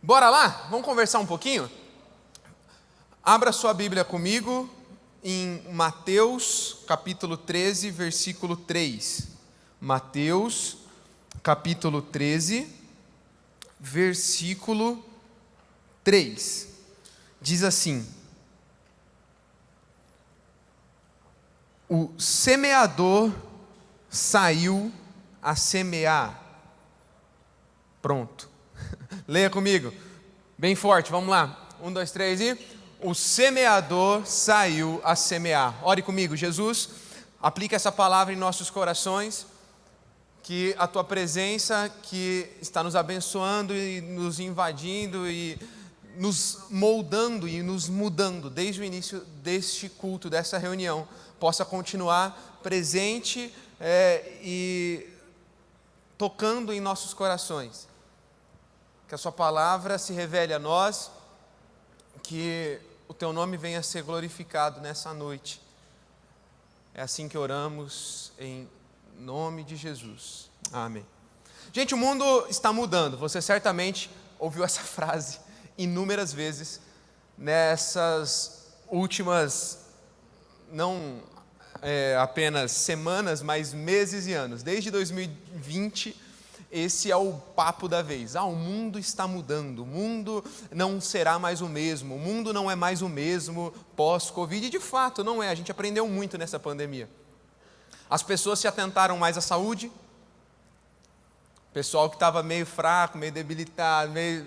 Bora lá? Vamos conversar um pouquinho? Abra sua Bíblia comigo em Mateus, capítulo 13, versículo 3. Mateus, capítulo 13, versículo 3. Diz assim: o semeador saiu a semear. Pronto. Leia comigo, bem forte, vamos lá. 1, 2, 3 e... o semeador saiu a semear. Ore comigo. Jesus, aplica essa palavra em nossos corações, que a Tua presença que está nos abençoando e nos invadindo e nos moldando e nos mudando desde o início deste culto, dessa reunião, possa continuar presente e tocando em nossos corações. Que a Sua palavra se revele a nós, que o Teu nome venha a ser glorificado nessa noite. É assim que oramos, em nome de Jesus. Amém. Gente, o mundo está mudando. Você certamente ouviu essa frase inúmeras vezes nessas últimas, não apenas semanas, mas meses e anos. Desde 2020, esse é o papo da vez. O mundo está mudando, o mundo não será mais o mesmo, o mundo não é mais o mesmo pós-Covid. E de fato não é, a gente aprendeu muito nessa pandemia. As pessoas se atentaram mais à saúde, o pessoal que estava meio fraco, meio debilitado, meio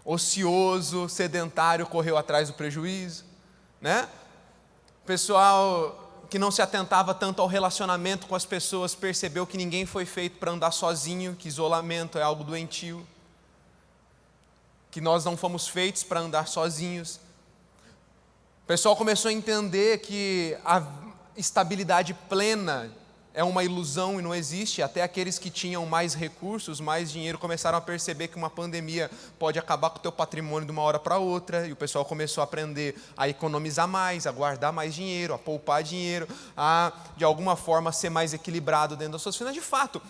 ocioso, sedentário, correu atrás do prejuízo, né? O pessoal que não se atentava tanto ao relacionamento com as pessoas, percebeu que ninguém foi feito para andar sozinho, que isolamento é algo doentio, que nós não fomos feitos para andar sozinhos. O pessoal começou a entender que a estabilidade plena é uma ilusão e não existe. Até aqueles que tinham mais recursos, mais dinheiro, começaram a perceber que uma pandemia pode acabar com o teu patrimônio de uma hora para outra, e o pessoal começou a aprender a economizar mais, a guardar mais dinheiro, a poupar dinheiro, a, de alguma forma, ser mais equilibrado dentro das suas finanças. De fato,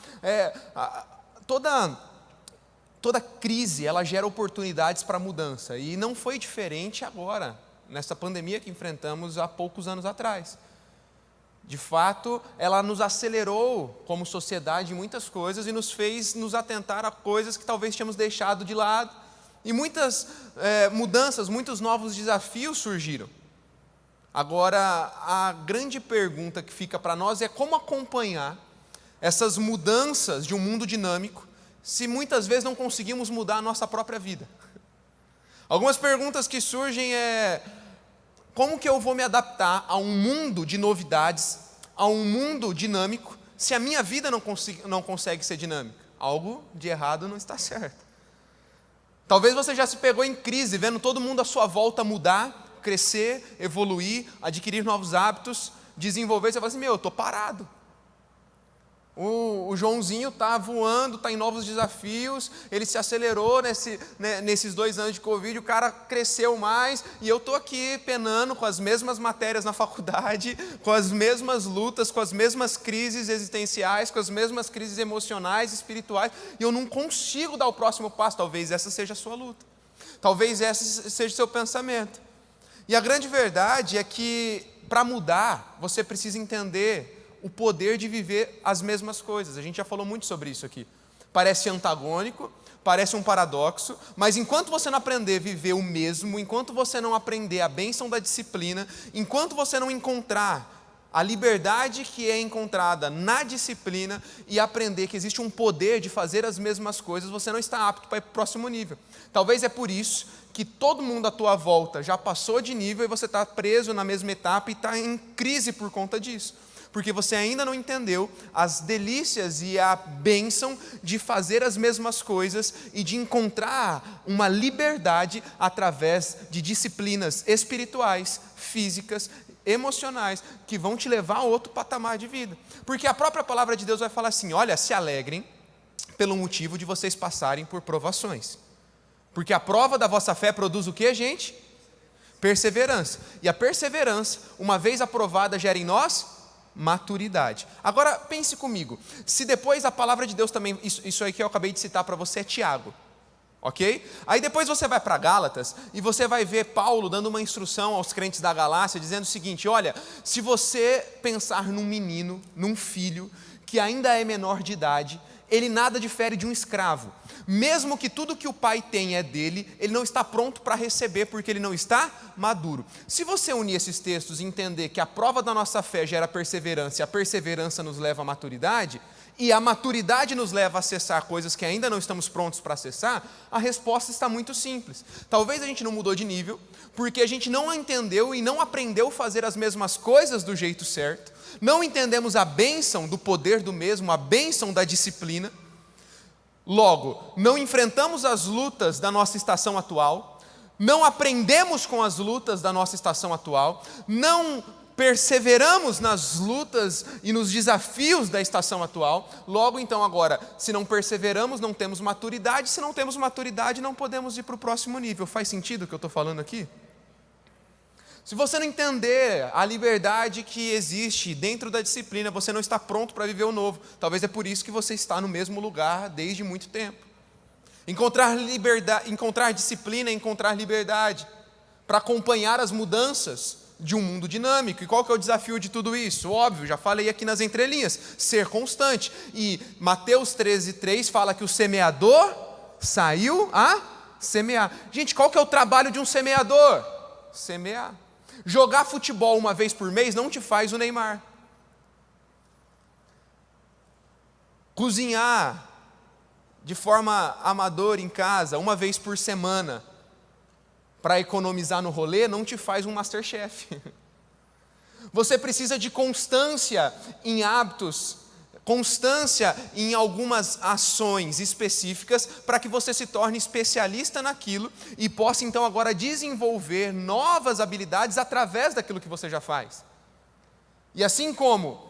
toda crise, ela gera oportunidades para mudança, e não foi diferente agora, nessa pandemia que enfrentamos há poucos anos atrás. De fato, ela nos acelerou como sociedade em muitas coisas e nos fez nos atentar a coisas que talvez tínhamos deixado de lado. E muitas mudanças, muitos novos desafios surgiram. Agora, a grande pergunta que fica para nós é como acompanhar essas mudanças de um mundo dinâmico, se muitas vezes não conseguimos mudar a nossa própria vida. Algumas perguntas que surgem como que eu vou me adaptar a um mundo de novidades, a um mundo dinâmico, se a minha vida não consegue ser dinâmica? Algo de errado não está certo. Talvez você já se pegou em crise, vendo todo mundo à sua volta mudar, crescer, evoluir, adquirir novos hábitos, desenvolver. Você fala assim, eu estou parado. O Joãozinho está voando, está em novos desafios, ele se acelerou nesses 2 anos de Covid, o cara cresceu mais, e eu estou aqui penando com as mesmas matérias na faculdade, com as mesmas lutas, com as mesmas crises existenciais, com as mesmas crises emocionais, espirituais, e eu não consigo dar o próximo passo. Talvez essa seja a sua luta, talvez esse seja o seu pensamento. E a grande verdade é que, para mudar, você precisa entender o poder de viver as mesmas coisas. A gente já falou muito sobre isso aqui. Parece antagônico, parece um paradoxo, mas enquanto você não aprender a viver o mesmo, enquanto você não aprender a bênção da disciplina, enquanto você não encontrar a liberdade que é encontrada na disciplina e aprender que existe um poder de fazer as mesmas coisas, você não está apto para ir para o próximo nível. Talvez é por isso que todo mundo à tua volta já passou de nível e você está preso na mesma etapa e está em crise por conta disso. Porque você ainda não entendeu as delícias e a bênção de fazer as mesmas coisas e de encontrar uma liberdade através de disciplinas espirituais, físicas, emocionais, que vão te levar a outro patamar de vida. Porque a própria palavra de Deus vai falar assim, olha, se alegrem pelo motivo de vocês passarem por provações. Porque a prova da vossa fé produz o que, gente? Perseverança. E a perseverança, uma vez aprovada, gera em nós maturidade. Agora, pense comigo, se depois a palavra de Deus também, isso aí que eu acabei de citar para você é Tiago. Ok? Aí depois você vai para Gálatas e você vai ver Paulo dando uma instrução aos crentes da Galácia, dizendo o seguinte: olha, se você pensar num menino, num filho, que ainda é menor de idade, ele nada difere de um escravo. Mesmo que tudo que o pai tem é dele, ele não está pronto para receber, porque ele não está maduro. Se você unir esses textos e entender que a prova da nossa fé gera perseverança, e a perseverança nos leva à maturidade, e a maturidade nos leva a acessar coisas que ainda não estamos prontos para acessar, a resposta está muito simples. Talvez a gente não mudou de nível, porque a gente não entendeu e não aprendeu a fazer as mesmas coisas do jeito certo, não entendemos a bênção do poder do mesmo, a bênção da disciplina. Logo, não enfrentamos as lutas da nossa estação atual, não aprendemos com as lutas da nossa estação atual, não perseveramos nas lutas e nos desafios da estação atual. Logo, então, agora, se não perseveramos, não temos maturidade. Se não temos maturidade, não podemos ir para o próximo nível. Faz sentido o que eu estou falando aqui? Se você não entender a liberdade que existe dentro da disciplina, você não está pronto para viver o novo. Talvez é por isso que você está no mesmo lugar desde muito tempo. Encontrar disciplina é encontrar liberdade para acompanhar as mudanças de um mundo dinâmico. E qual que é o desafio de tudo isso? Óbvio, já falei aqui nas entrelinhas, ser constante. E Mateus 13:3 fala que o semeador saiu a semear. Gente, qual que é o trabalho de um semeador? Semear. Jogar futebol uma vez por mês não te faz o Neymar. Cozinhar de forma amadora em casa, uma vez por semana, para economizar no rolê, não te faz um Masterchef. Você precisa de constância em hábitos, constância em algumas ações específicas, para que você se torne especialista naquilo e possa então agora desenvolver novas habilidades através daquilo que você já faz. E assim como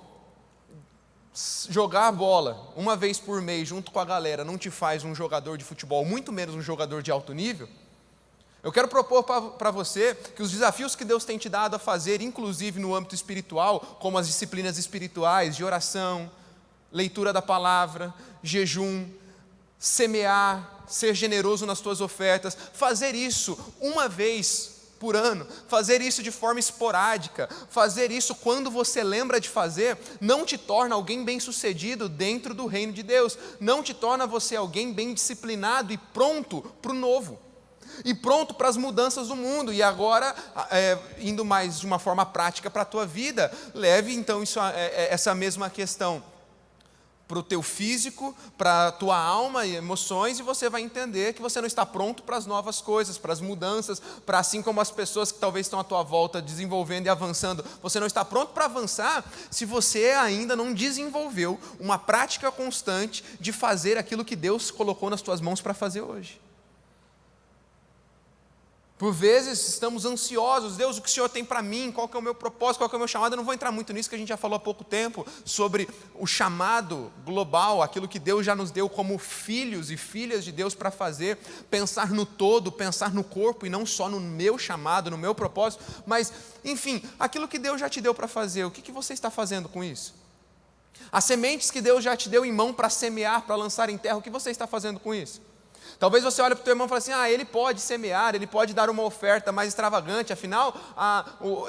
jogar bola uma vez por mês junto com a galera não te faz um jogador de futebol, muito menos um jogador de alto nível, eu quero propor para você que os desafios que Deus tem te dado a fazer, inclusive no âmbito espiritual, como as disciplinas espirituais de oração, leitura da palavra, jejum, semear, ser generoso nas tuas ofertas, fazer isso uma vez por ano, fazer isso de forma esporádica, fazer isso quando você lembra de fazer, não te torna alguém bem-sucedido dentro do reino de Deus, não te torna você alguém bem disciplinado e pronto para o novo, e pronto para as mudanças do mundo. E agora, indo mais de uma forma prática para a tua vida, leve então essa mesma questão para o teu físico, para a tua alma e emoções, e você vai entender que você não está pronto para as novas coisas, para as mudanças, para assim como as pessoas que talvez estão à tua volta desenvolvendo e avançando, você não está pronto para avançar se você ainda não desenvolveu uma prática constante de fazer aquilo que Deus colocou nas tuas mãos para fazer hoje. Por vezes estamos ansiosos: Deus, o que o Senhor tem para mim? Qual que é o meu propósito? Qual que é o meu chamado? Eu não vou entrar muito nisso, que a gente já falou há pouco tempo, sobre o chamado global, aquilo que Deus já nos deu como filhos e filhas de Deus para fazer, pensar no todo, pensar no corpo e não só no meu chamado, no meu propósito, mas, enfim, aquilo que Deus já te deu para fazer, o que você está fazendo com isso? As sementes que Deus já te deu em mão para semear, para lançar em terra, o que você está fazendo com isso? Talvez você olhe para o teu irmão e fale assim: ele pode semear, ele pode dar uma oferta mais extravagante, afinal,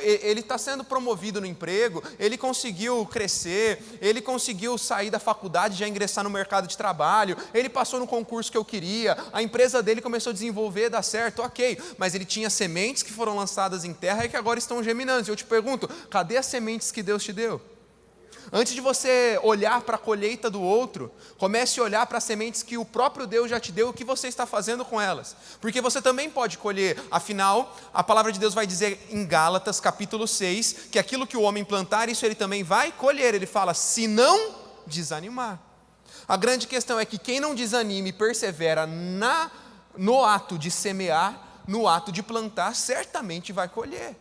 ele está sendo promovido no emprego, ele conseguiu crescer, ele conseguiu sair da faculdade e já ingressar no mercado de trabalho, ele passou no concurso que eu queria, a empresa dele começou a desenvolver, dá certo, ok, mas ele tinha sementes que foram lançadas em terra e que agora estão germinando. E eu te pergunto: cadê as sementes que Deus te deu? Antes de você olhar para a colheita do outro, comece a olhar para as sementes que o próprio Deus já te deu, o que você está fazendo com elas. Porque você também pode colher. Afinal, a palavra de Deus vai dizer em Gálatas capítulo 6, que aquilo que o homem plantar, isso ele também vai colher. Ele fala: se não desanimar. A grande questão é que quem não desanima e persevera no ato de semear, no ato de plantar, certamente vai colher.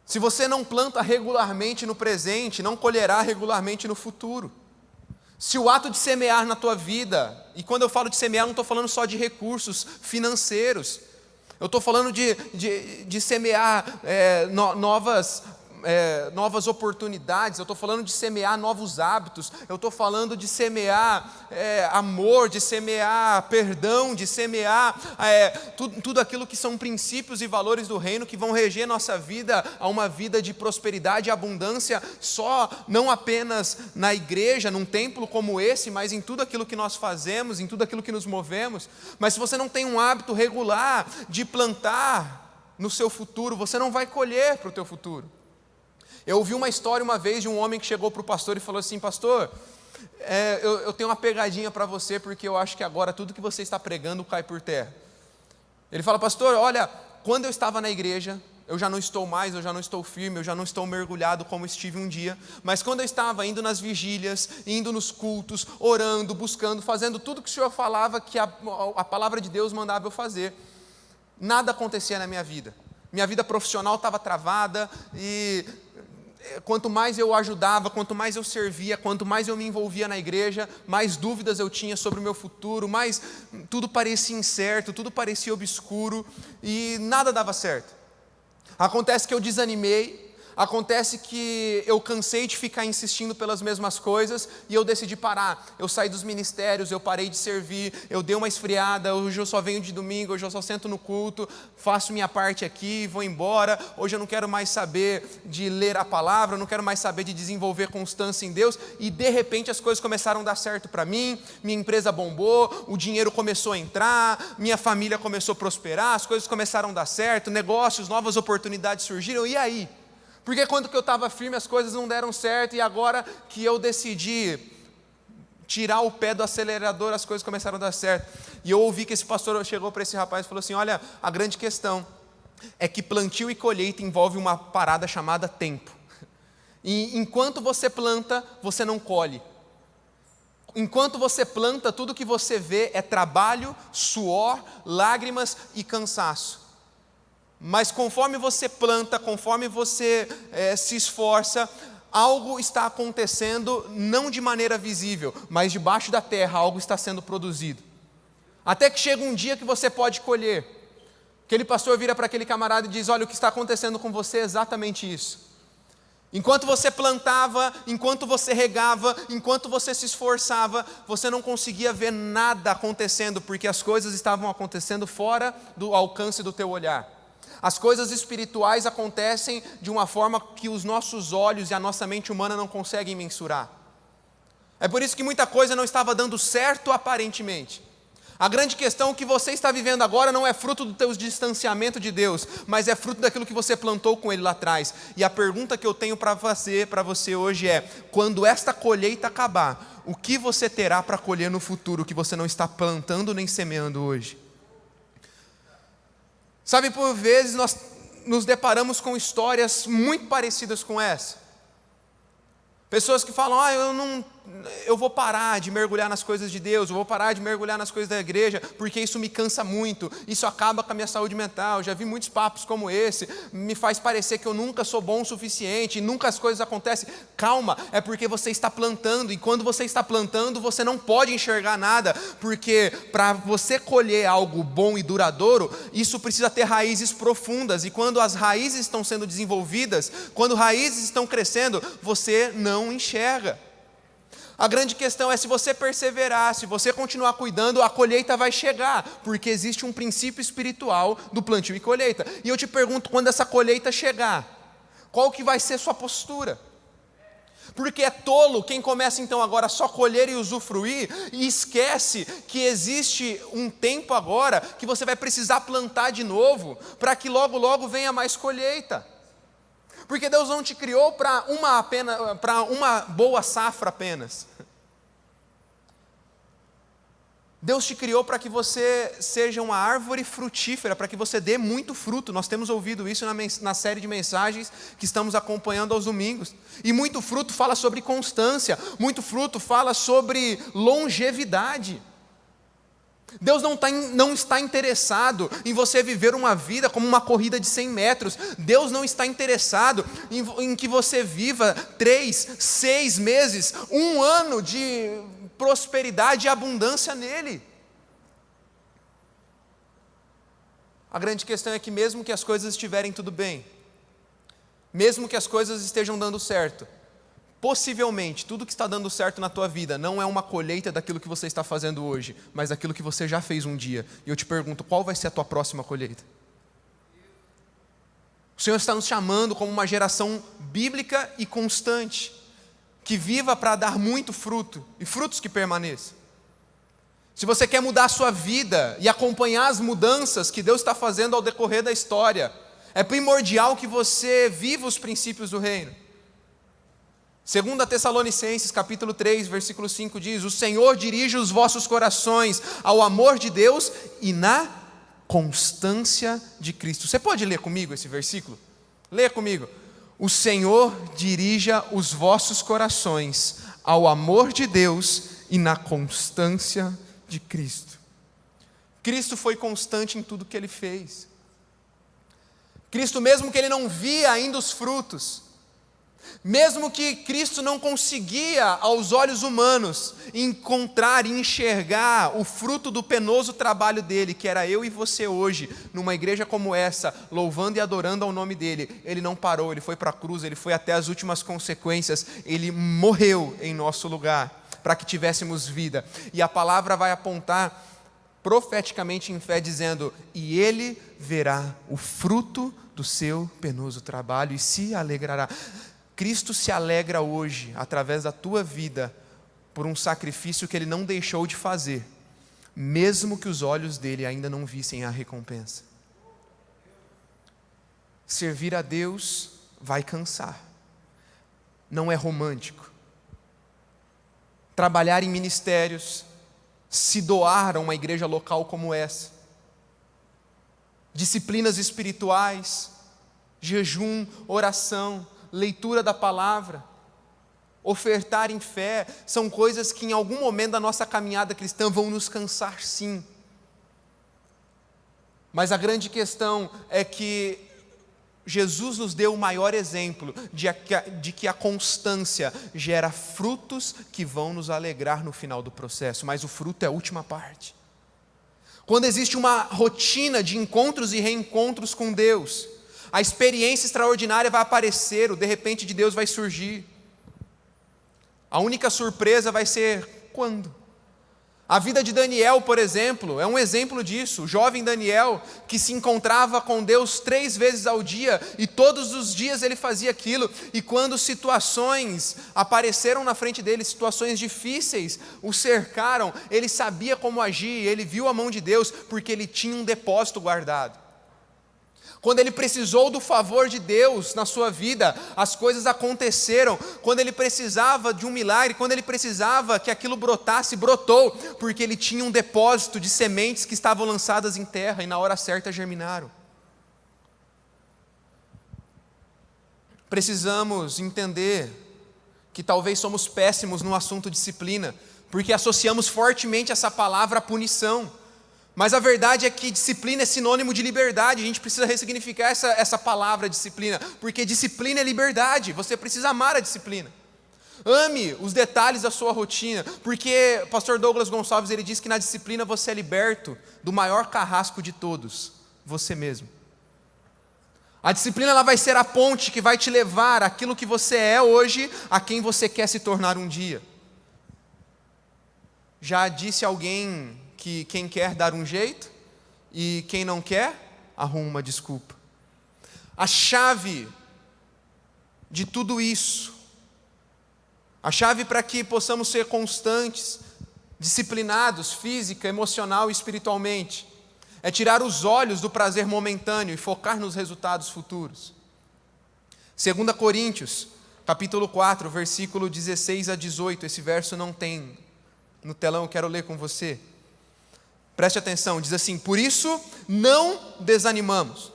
Se você não planta regularmente no presente, não colherá regularmente no futuro. Se o ato de semear na tua vida, e quando eu falo de semear, não estou falando só de recursos financeiros, eu estou falando de semear novas novas oportunidades, eu estou falando de semear novos hábitos, eu estou falando de semear amor, de semear perdão, de semear tudo aquilo que são princípios e valores do reino que vão reger nossa vida a uma vida de prosperidade e abundância, não apenas na igreja, num templo como esse, mas em tudo aquilo que nós fazemos, em tudo aquilo que nos movemos. Mas se você não tem um hábito regular de plantar no seu futuro, você não vai colher para o teu futuro. Eu ouvi uma história uma vez de um homem que chegou para o pastor e falou assim: pastor, eu tenho uma pegadinha para você, porque eu acho que agora tudo que você está pregando cai por terra. Ele fala: pastor, olha, quando eu estava na igreja, eu já não estou mais, eu já não estou firme, eu já não estou mergulhado como estive um dia, mas quando eu estava indo nas vigílias, indo nos cultos, orando, buscando, fazendo tudo que o senhor falava que a palavra de Deus mandava eu fazer, nada acontecia na minha vida. Minha vida profissional estava travada e quanto mais eu ajudava, quanto mais eu servia, quanto mais eu me envolvia na igreja, mais dúvidas eu tinha sobre o meu futuro, mais tudo parecia incerto, tudo parecia obscuro e nada dava certo. Acontece que eu desanimei, acontece que eu cansei de ficar insistindo pelas mesmas coisas e eu decidi parar. Eu saí dos ministérios, eu parei de servir, eu dei uma esfriada, hoje eu só venho de domingo, hoje eu só sento no culto, faço minha parte aqui, vou embora. Hoje eu não quero mais saber de ler a palavra, eu não quero mais saber de desenvolver constância em Deus. E de repente as coisas começaram a dar certo para mim, minha empresa bombou, o dinheiro começou a entrar, minha família começou a prosperar, as coisas começaram a dar certo, negócios, novas oportunidades surgiram, e aí? Porque quando que eu estava firme as coisas não deram certo e agora que eu decidi tirar o pé do acelerador as coisas começaram a dar certo. E eu ouvi que esse pastor chegou para esse rapaz e falou assim: olha, a grande questão é que plantio e colheita envolve uma parada chamada tempo. E enquanto você planta, você não colhe. Enquanto você planta, tudo que você vê é trabalho, suor, lágrimas e cansaço. Mas conforme você planta, conforme você se esforça, algo está acontecendo, não de maneira visível, mas debaixo da terra algo está sendo produzido. Até que chega um dia que você pode colher. Aquele pastor vira para aquele camarada e diz: olha, o que está acontecendo com você é exatamente isso. Enquanto você plantava, enquanto você regava, enquanto você se esforçava, você não conseguia ver nada acontecendo, porque as coisas estavam acontecendo fora do alcance do teu olhar. As coisas espirituais acontecem de uma forma que os nossos olhos e a nossa mente humana não conseguem mensurar. É por isso que muita coisa não estava dando certo aparentemente. A grande questão é que você está vivendo agora não é fruto do teu distanciamento de Deus, mas é fruto daquilo que você plantou com Ele lá atrás. E a pergunta que eu tenho para você hoje é: quando esta colheita acabar, o que você terá para colher no futuro que você não está plantando nem semeando hoje? Sabe, por vezes nós nos deparamos com histórias muito parecidas com essa. Pessoas que falam: eu vou parar de mergulhar nas coisas de Deus, eu vou parar de mergulhar nas coisas da igreja, porque isso me cansa muito, isso acaba com a minha saúde mental. Já vi muitos papos como esse, me faz parecer que eu nunca sou bom o suficiente, nunca as coisas acontecem. Calma, é porque você está plantando, e quando você está plantando, você não pode enxergar nada, porque para você colher algo bom e duradouro, isso precisa ter raízes profundas, e quando as raízes estão sendo desenvolvidas, quando raízes estão crescendo, você não enxerga. A grande questão é: se você perseverar, se você continuar cuidando, a colheita vai chegar, porque existe um princípio espiritual do plantio e colheita. E eu te pergunto, quando essa colheita chegar, qual que vai ser sua postura? Porque é tolo quem começa então agora só colher e usufruir e esquece que existe um tempo agora que você vai precisar plantar de novo, para que logo logo venha mais colheita. Porque Deus não te criou para uma boa safra apenas. Deus te criou para que você seja uma árvore frutífera, para que você dê muito fruto. Nós temos ouvido isso na série de mensagens que estamos acompanhando aos domingos. E muito fruto fala sobre constância, muito fruto fala sobre longevidade. Deus não está interessado em você viver uma vida como uma corrida de 100 metros. Deus não está interessado em que você viva 3, 6 meses, 1 ano de prosperidade e abundância nele. A grande questão é que mesmo que as coisas estiverem tudo bem, mesmo que as coisas estejam dando certo, possivelmente tudo que está dando certo na tua vida não é uma colheita daquilo que você está fazendo hoje, mas daquilo que você já fez um dia. E eu te pergunto, qual vai ser a tua próxima colheita? O Senhor está nos chamando como uma geração bíblica e constante, que viva para dar muito fruto, e frutos que permaneçam. Se você quer mudar a sua vida e acompanhar as mudanças que Deus está fazendo ao decorrer da história, é primordial que você viva os princípios do reino. 2 Tessalonicenses, capítulo 3, versículo 5 diz: o Senhor dirige os vossos corações ao amor de Deus e na constância de Cristo. Você pode ler comigo esse versículo? Leia comigo. O Senhor dirija os vossos corações ao amor de Deus e na constância de Cristo. Cristo foi constante em tudo que Ele fez. Cristo, mesmo que Ele não via ainda os frutos, mesmo que Cristo não conseguia, aos olhos humanos, encontrar e enxergar o fruto do penoso trabalho dele, que era eu e você hoje, numa igreja como essa, louvando e adorando ao nome dele, ele não parou, ele foi para a cruz, ele foi até as últimas consequências, ele morreu em nosso lugar, para que tivéssemos vida. E a palavra vai apontar profeticamente em fé, dizendo: e ele verá o fruto do seu penoso trabalho e se alegrará. Cristo se alegra hoje, através da tua vida, por um sacrifício que Ele não deixou de fazer, mesmo que os olhos dele ainda não vissem a recompensa. Servir a Deus vai cansar, não é romântico. Trabalhar em ministérios, se doar a uma igreja local como essa, disciplinas espirituais, jejum, oração, leitura da palavra, ofertar em fé, são coisas que em algum momento da nossa caminhada cristã vão nos cansar, sim. Mas a grande questão é que Jesus nos deu o maior exemplo de que a constância gera frutos que vão nos alegrar no final do processo, mas o fruto é a última parte. Quando existe uma rotina de encontros e reencontros com Deus, a experiência extraordinária vai aparecer, o de repente de Deus vai surgir. A única surpresa vai ser quando? A vida de Daniel, por exemplo, é um exemplo disso. O jovem Daniel, que se encontrava com Deus 3 vezes ao dia, e todos os dias ele fazia aquilo, e quando situações apareceram na frente dele, situações difíceis o cercaram, ele sabia como agir, ele viu a mão de Deus, porque ele tinha um depósito guardado. Quando ele precisou do favor de Deus na sua vida, as coisas aconteceram. Quando ele precisava de um milagre, quando ele precisava que aquilo brotasse, brotou, porque ele tinha um depósito de sementes que estavam lançadas em terra e na hora certa germinaram. Precisamos entender que talvez somos péssimos no assunto disciplina, porque associamos fortemente essa palavra à punição. Mas a verdade é que disciplina é sinônimo de liberdade. A gente precisa ressignificar essa palavra disciplina, porque disciplina é liberdade. Você precisa amar a disciplina. Ame os detalhes da sua rotina, porque o pastor Douglas Gonçalves, ele diz que na disciplina você é liberto do maior carrasco de todos, você mesmo. A disciplina, ela vai ser a ponte que vai te levar àquilo que você é hoje, a quem você quer se tornar um dia. Já disse alguém que quem quer dar um jeito e quem não quer, arruma uma desculpa. A chave de tudo isso, a chave para que possamos ser constantes, disciplinados, física, emocional e espiritualmente, é tirar os olhos do prazer momentâneo e focar nos resultados futuros. 2 Coríntios, capítulo 4, versículo 16 a 18, esse verso não tem no telão, eu quero ler com você. Preste atenção, diz assim: por isso não desanimamos.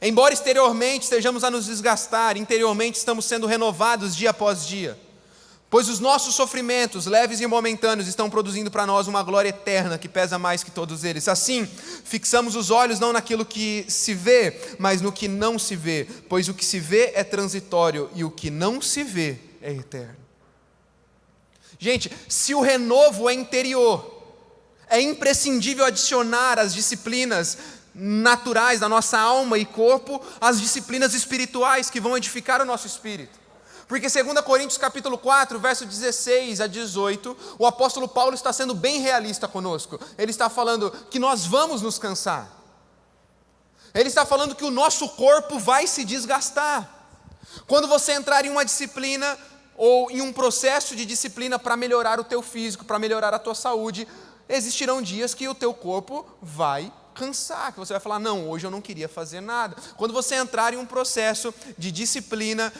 Embora exteriormente estejamos a nos desgastar, interiormente estamos sendo renovados dia após dia. Pois os nossos sofrimentos, leves e momentâneos, estão produzindo para nós uma glória eterna que pesa mais que todos eles. Assim, fixamos os olhos não naquilo que se vê, mas no que não se vê. Pois o que se vê é transitório e o que não se vê é eterno. Gente, se o renovo é interior, é imprescindível adicionar as disciplinas naturais da nossa alma e corpo, as disciplinas espirituais que vão edificar o nosso espírito. Porque 2 Coríntios capítulo 4, verso 16 a 18, o apóstolo Paulo está sendo bem realista conosco. Ele está falando que nós vamos nos cansar. Ele está falando que o nosso corpo vai se desgastar. Quando você entrar em uma disciplina ou em um processo de disciplina para melhorar o teu físico, para melhorar a tua saúde, existirão dias que o teu corpo vai cansar, que você vai falar, não, hoje eu não queria fazer nada. Quando você entrar em um processo de disciplina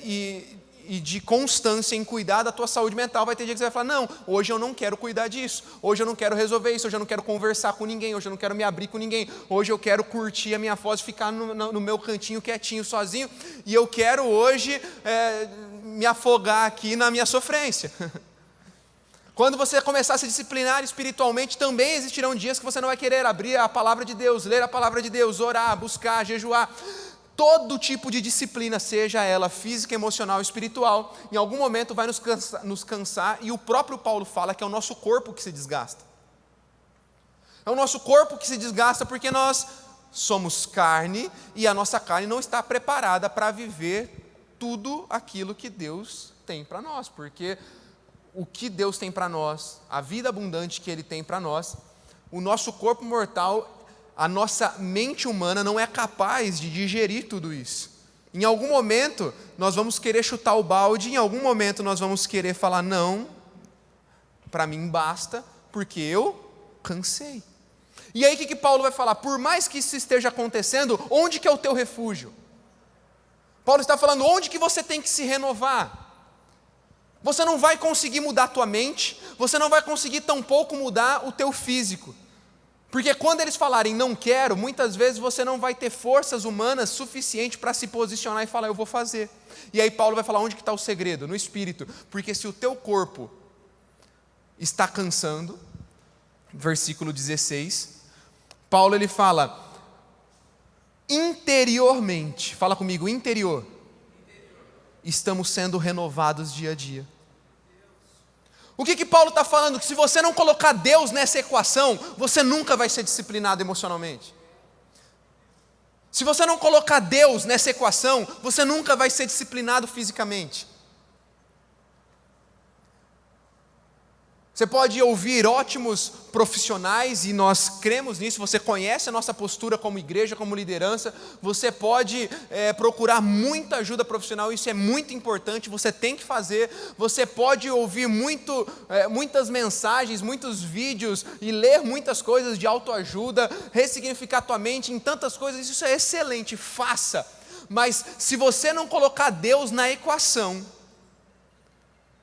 e de constância em cuidar da tua saúde mental, vai ter dia que você vai falar, não, hoje eu não quero cuidar disso, hoje eu não quero resolver isso, hoje eu não quero conversar com ninguém, hoje eu não quero me abrir com ninguém, hoje eu quero curtir a minha voz, ficar no meu cantinho quietinho, sozinho, e eu quero hoje me afogar aqui na minha sofrência. Quando você começar a se disciplinar espiritualmente, também existirão dias que você não vai querer abrir a palavra de Deus, ler a palavra de Deus, orar, buscar, jejuar. Todo tipo de disciplina, seja ela física, emocional, espiritual, em algum momento vai nos cansar, e o próprio Paulo fala que é o nosso corpo que se desgasta. É o nosso corpo que se desgasta porque nós somos carne, e a nossa carne não está preparada para viver tudo aquilo que Deus tem para nós, porque o que Deus tem para nós, a vida abundante que Ele tem para nós, o nosso corpo mortal, a nossa mente humana não é capaz de digerir tudo isso. Em algum momento nós vamos querer chutar o balde, em algum momento nós vamos querer falar, não, para mim basta, porque eu cansei. E aí o que Paulo vai falar? Por mais que isso esteja acontecendo, onde que é o teu refúgio? Paulo está falando, onde que você tem que se renovar? Você não vai conseguir mudar a tua mente, você não vai conseguir tampouco mudar o teu físico. Porque quando eles falarem não quero, muitas vezes você não vai ter forças humanas suficientes para se posicionar e falar eu vou fazer. E aí Paulo vai falar onde que está o segredo? No espírito. Porque se o teu corpo está cansando, versículo 16, Paulo ele fala, interiormente, fala comigo, interior, estamos sendo renovados dia a dia. O que Paulo está falando? Que se você não colocar Deus nessa equação, você nunca vai ser disciplinado emocionalmente. Se você não colocar Deus nessa equação, você nunca vai ser disciplinado fisicamente. Você pode ouvir ótimos profissionais, e nós cremos nisso, você conhece a nossa postura como igreja, como liderança, você pode procurar muita ajuda profissional, isso é muito importante, você tem que fazer, você pode ouvir muitas mensagens, muitos vídeos, e ler muitas coisas de autoajuda, ressignificar tua mente em tantas coisas, isso é excelente, faça, mas se você não colocar Deus na equação,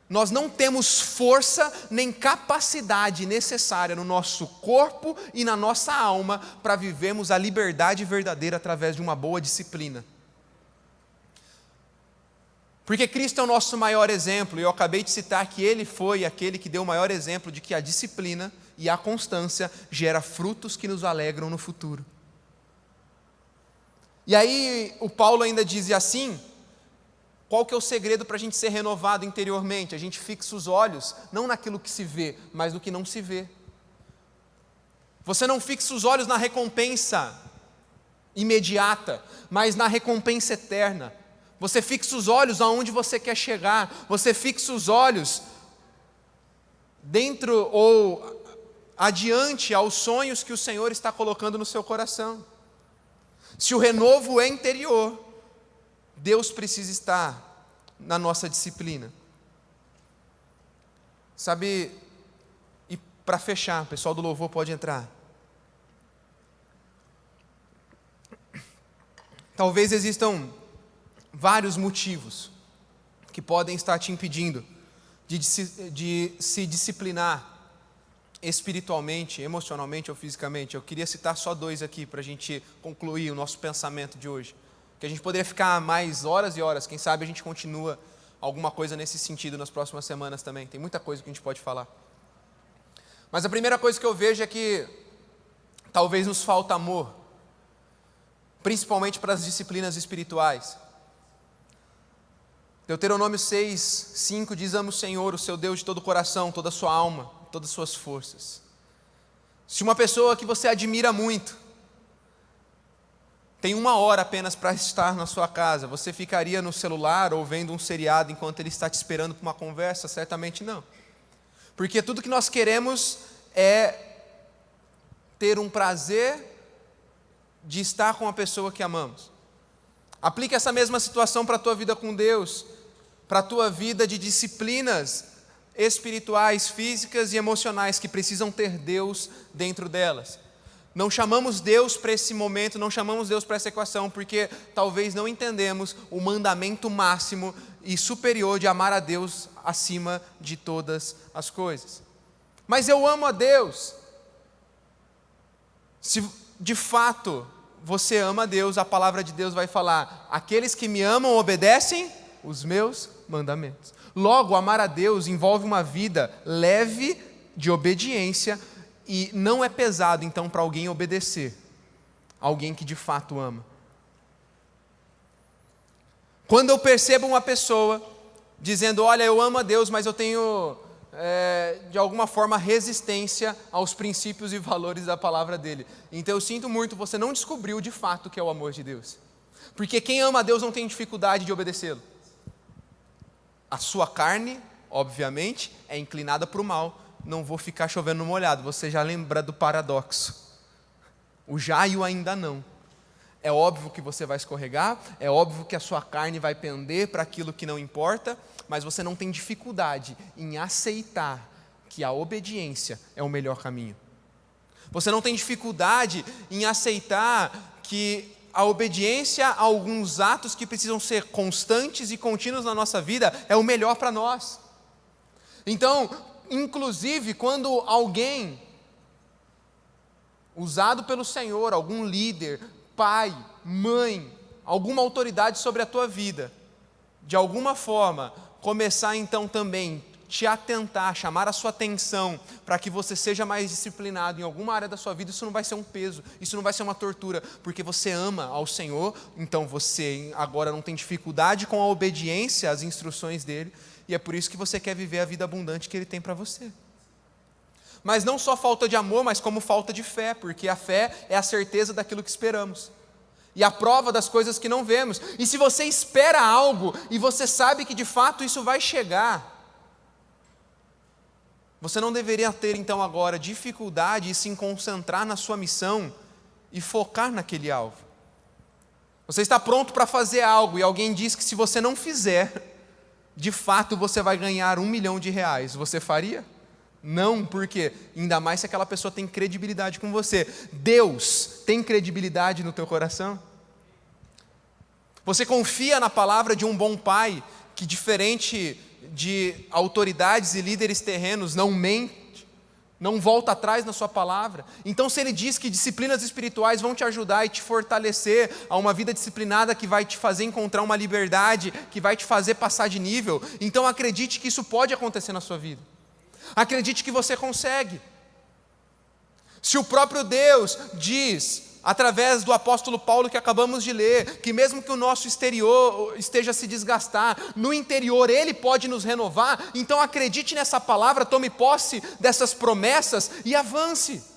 nós não temos força nem capacidade necessária no nosso corpo e na nossa alma para vivermos a liberdade verdadeira através de uma boa disciplina. Porque Cristo é o nosso maior exemplo, e eu acabei de citar que Ele foi aquele que deu o maior exemplo de que a disciplina e a constância gera frutos que nos alegram no futuro. E aí o Paulo ainda diz assim, qual que é o segredo para a gente ser renovado interiormente? A gente fixa os olhos, não naquilo que se vê, mas no que não se vê. Você não fixa os olhos na recompensa imediata, mas na recompensa eterna. Você fixa os olhos aonde você quer chegar, você fixa os olhos dentro ou adiante aos sonhos que o Senhor está colocando no seu coração. Se o renovo é interior, Deus precisa estar na nossa disciplina. Sabe, e para fechar, o pessoal do louvor pode entrar. Talvez existam vários motivos que podem estar te impedindo de se disciplinar espiritualmente, emocionalmente ou fisicamente. Eu queria citar só 2 aqui para a gente concluir o nosso pensamento de hoje. Que a gente poderia ficar mais horas e horas, quem sabe a gente continua alguma coisa nesse sentido nas próximas semanas também. Tem muita coisa que a gente pode falar. Mas a primeira coisa que eu vejo é que talvez nos falta amor, principalmente para as disciplinas espirituais. Deuteronômio 6:5 diz, ama o Senhor, o seu Deus, de todo o coração, toda a sua alma, todas as suas forças. Se uma pessoa que você admira muito, tem 1 hora apenas para estar na sua casa, você ficaria no celular ou vendo um seriado enquanto ele está te esperando para uma conversa? Certamente não. Porque tudo que nós queremos é ter um prazer de estar com a pessoa que amamos. Aplique essa mesma situação para a tua vida com Deus, para a tua vida de disciplinas espirituais, físicas e emocionais que precisam ter Deus dentro delas. Não chamamos Deus para esse momento, não chamamos Deus para essa equação, porque talvez não entendemos o mandamento máximo e superior de amar a Deus acima de todas as coisas. Mas eu amo a Deus. Se de fato você ama a Deus, a palavra de Deus vai falar: aqueles que me amam obedecem os meus mandamentos. Logo, amar a Deus envolve uma vida leve de obediência e não é pesado, então, para alguém obedecer, alguém que de fato ama. Quando eu percebo uma pessoa dizendo: olha, eu amo a Deus, mas eu tenho, de alguma forma, resistência aos princípios e valores da palavra dele, então eu sinto muito, você não descobriu de fato o que é o amor de Deus. Porque quem ama a Deus não tem dificuldade de obedecê-lo. A sua carne, obviamente, é inclinada para o mal. Não vou ficar chovendo no molhado, você já lembra do paradoxo. O já e o ainda não. É óbvio que você vai escorregar, é óbvio que a sua carne vai pender para aquilo que não importa, mas você não tem dificuldade em aceitar que a obediência é o melhor caminho. Você não tem dificuldade em aceitar que a obediência a alguns atos que precisam ser constantes e contínuos na nossa vida é o melhor para nós. Então, inclusive, quando alguém usado pelo Senhor, algum líder, pai, mãe, alguma autoridade sobre a tua vida, de alguma forma, começar então também te atentar, chamar a sua atenção para que você seja mais disciplinado em alguma área da sua vida, isso não vai ser um peso, isso não vai ser uma tortura, porque você ama ao Senhor, então você agora não tem dificuldade com a obediência às instruções dele, e é por isso que você quer viver a vida abundante que ele tem para você. Mas não só falta de amor, mas como falta de fé, porque a fé é a certeza daquilo que esperamos, e a prova das coisas que não vemos. E se você espera algo, e você sabe que de fato isso vai chegar, você não deveria ter então agora dificuldade em se concentrar na sua missão e focar naquele alvo. Você está pronto para fazer algo, e alguém diz que se você não fizer, de fato você vai ganhar R$1 milhão, você faria? Não, porque ainda mais se aquela pessoa tem credibilidade com você. Deus tem credibilidade no teu coração? Você confia na palavra de um bom pai, que diferente de autoridades e líderes terrenos, não mente, não volta atrás na sua palavra? Então, se ele diz que disciplinas espirituais vão te ajudar e te fortalecer a uma vida disciplinada que vai te fazer encontrar uma liberdade, que vai te fazer passar de nível, então acredite que isso pode acontecer na sua vida. Acredite que você consegue. Se o próprio Deus diz, através do apóstolo Paulo que acabamos de ler, que mesmo que o nosso exterior esteja a se desgastar, no interior Ele pode nos renovar, então acredite nessa palavra, tome posse dessas promessas e avance.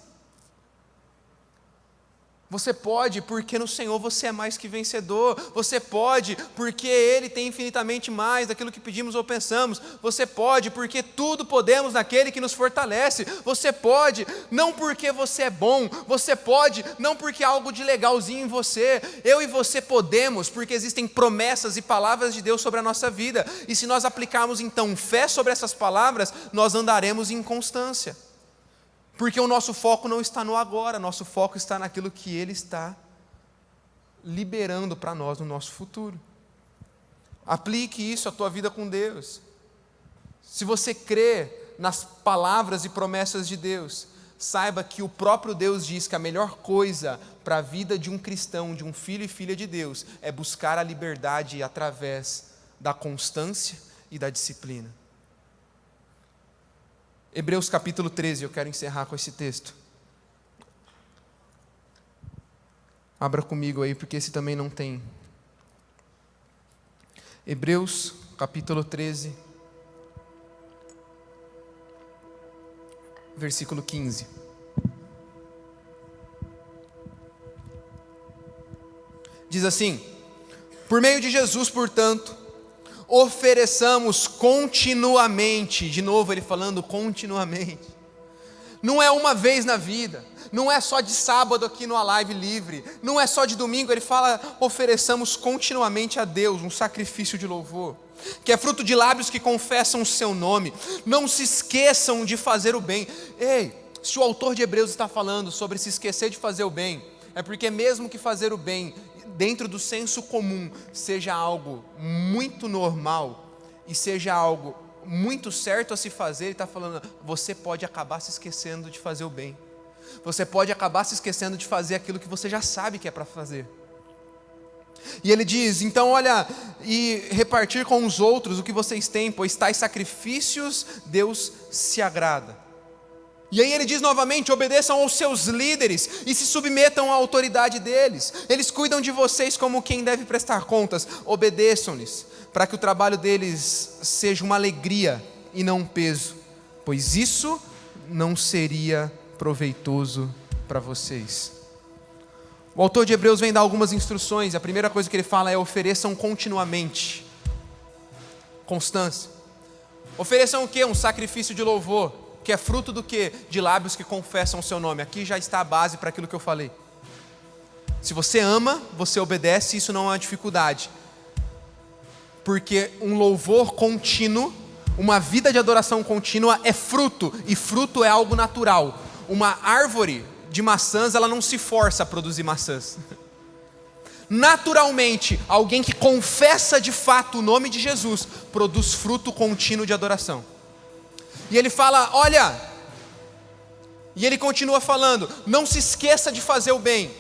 Você pode, porque no Senhor você é mais que vencedor. Você pode, porque Ele tem infinitamente mais daquilo que pedimos ou pensamos. Você pode, porque tudo podemos naquele que nos fortalece. Você pode, não porque você é bom. Você pode, não porque há algo de legalzinho em você. Eu e você podemos, porque existem promessas e palavras de Deus sobre a nossa vida. E se nós aplicarmos então fé sobre essas palavras, nós andaremos em constância. Porque o nosso foco não está no agora, nosso foco está naquilo que Ele está liberando para nós no nosso futuro. Aplique isso à tua vida com Deus. Se você crê nas palavras e promessas de Deus, saiba que o próprio Deus diz que a melhor coisa para a vida de um cristão, de um filho e filha de Deus, é buscar a liberdade através da constância e da disciplina. Hebreus capítulo 13, eu quero encerrar com esse texto. Abra comigo aí, porque esse também não tem. Hebreus capítulo 13, versículo 15. Diz assim: por meio de Jesus, portanto, ofereçamos continuamente. De novo ele falando continuamente. Não é uma vez na vida, não é só de sábado aqui no Alive Livre, não é só de domingo. Ele fala: ofereçamos continuamente a Deus um sacrifício de louvor, que é fruto de lábios que confessam o seu nome. Não se esqueçam de fazer o bem. Ei, se o autor de Hebreus está falando sobre se esquecer de fazer o bem, é porque mesmo que fazer o bem dentro do senso comum seja algo muito normal e seja algo muito certo a se fazer, ele está falando: você pode acabar se esquecendo de fazer o bem, você pode acabar se esquecendo de fazer aquilo que você já sabe que é para fazer. E ele diz: então olha, e repartir com os outros o que vocês têm, pois tais sacrifícios Deus se agrada. E aí ele diz novamente: obedeçam aos seus líderes e se submetam à autoridade deles. Eles cuidam de vocês como quem deve prestar contas. Obedeçam-lhes, para que o trabalho deles seja uma alegria e não um peso, pois isso não seria proveitoso para vocês. O autor de Hebreus vem dar algumas instruções. A primeira coisa que ele fala é: ofereçam continuamente. Constância. Ofereçam o quê? Um sacrifício de louvor, que é fruto do quê? De lábios que confessam o seu nome. Aqui já está a base para aquilo que eu falei. Se você ama, você obedece, isso não é uma dificuldade. Porque um louvor contínuo, uma vida de adoração contínua é fruto, e fruto é algo natural. Uma árvore de maçãs, ela não se força a produzir maçãs. Naturalmente, alguém que confessa de fato o nome de Jesus, produz fruto contínuo de adoração. E ele fala: olha, e ele continua falando: não se esqueça de fazer o bem.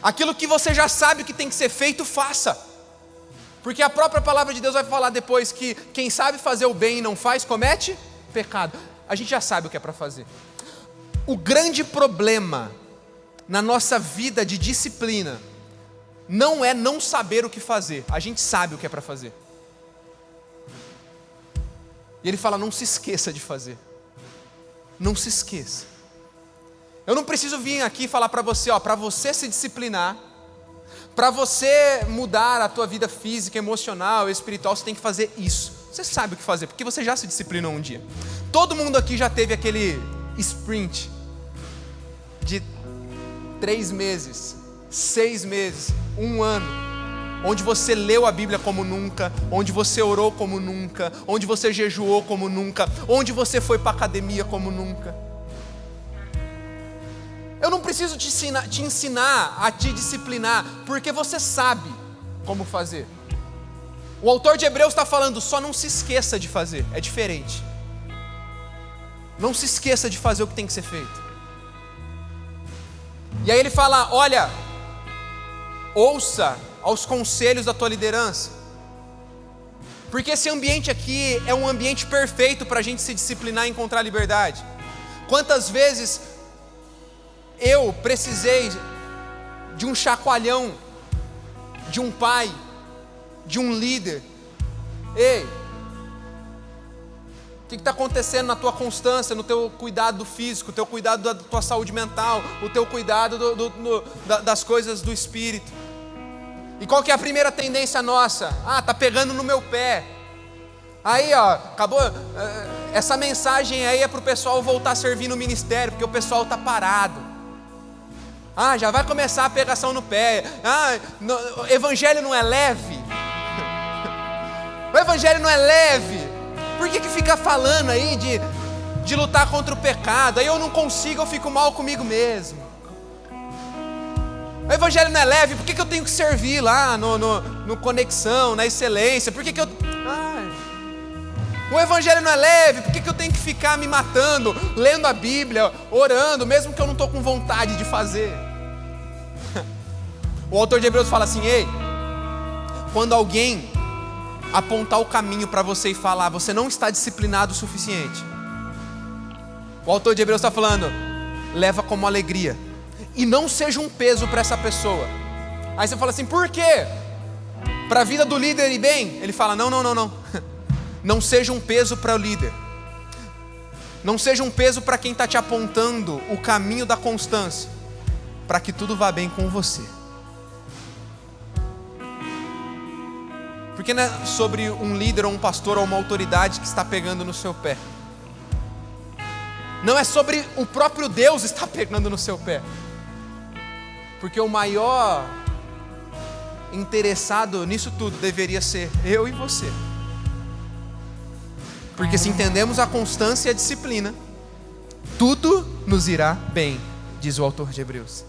Aquilo que você já sabe que tem que ser feito, faça. Porque a própria palavra de Deus vai falar depois que quem sabe fazer o bem e não faz, comete pecado. A gente já sabe o que é para fazer. O grande problema na nossa vida de disciplina não é não saber o que fazer. A gente sabe o que é para fazer. E ele fala: não se esqueça de fazer. Não se esqueça. Eu não preciso vir aqui e falar para você, para você se disciplinar, para você mudar a tua vida física, emocional, espiritual, você tem que fazer isso. Você sabe o que fazer, porque você já se disciplinou um dia. Todo mundo aqui já teve aquele sprint de 3 meses, 6 meses, 1 ano, onde você leu a Bíblia como nunca, onde você orou como nunca, onde você jejuou como nunca, onde você foi para a academia como nunca. Eu não preciso te ensinar a te disciplinar, porque você sabe como fazer. O autor de Hebreus está falando: só não se esqueça de fazer, é diferente. Não se esqueça de fazer o que tem que ser feito. E aí ele fala: olha, ouça aos conselhos da tua liderança, porque esse ambiente aqui é um ambiente perfeito para a gente se disciplinar e encontrar liberdade. Quantas vezes eu precisei de um chacoalhão, de um pai, de um líder. Ei, o que está acontecendo na tua constância, no teu cuidado físico, o teu cuidado da tua saúde mental, o teu cuidado das coisas do espírito? E qual que é a primeira tendência nossa? Tá pegando no meu pé. Aí acabou, essa mensagem aí é para o pessoal voltar a servir no ministério, porque o pessoal está parado. Já vai começar a pegação no pé. O evangelho não é leve. O evangelho não é leve. Por que fica falando aí de lutar contra o pecado? Aí eu não consigo, eu fico mal comigo mesmo. O evangelho não é leve. Por que eu tenho que servir lá no Conexão, na Excelência? Por que eu... O evangelho não é leve. Por que eu tenho que ficar me matando, lendo a Bíblia, orando, mesmo que eu não estou com vontade de fazer? O autor de Hebreus fala assim: ei, quando alguém apontar o caminho para você e falar: você não está disciplinado o suficiente, o autor de Hebreus está falando: leva como alegria e não seja um peso para essa pessoa. Aí você fala assim: por quê? Para a vida do líder ir bem? Ele fala: não. Não seja um peso para o líder, não seja um peso para quem está te apontando o caminho da constância, para que tudo vá bem com você. Porque não é sobre um líder ou um pastor ou uma autoridade que está pegando no seu pé. Não é sobre o próprio Deus estar pegando no seu pé. Porque o maior interessado nisso tudo deveria ser eu e você. Porque se entendemos a constância e a disciplina, tudo nos irá bem, diz o autor de Hebreus.